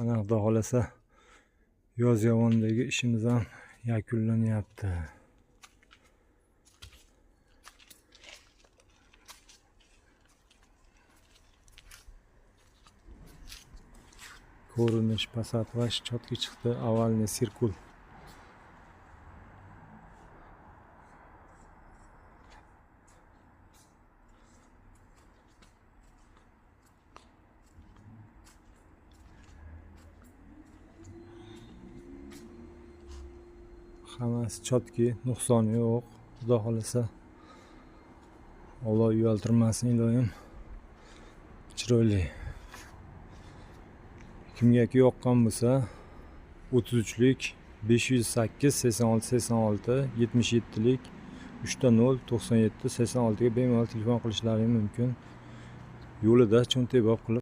Mana Xudo xolasa Yozyovondagi ishimiz ham yakunlanyapti. Ko'rinish pasatlash chotki chiqdi. Avalniy sirkul. Hammasi chotki, nuqsoni yo'q. Xudo xolasa Alloh uyaltirmasin, iloyim. Chiroyli. Kimgaki yoqqan bo'lsa 33lik 508 86 86 77lik 3.0 97 86 ga bemalol telefon qilishlari mumkin. Yo'lida cho'ntak bob qilib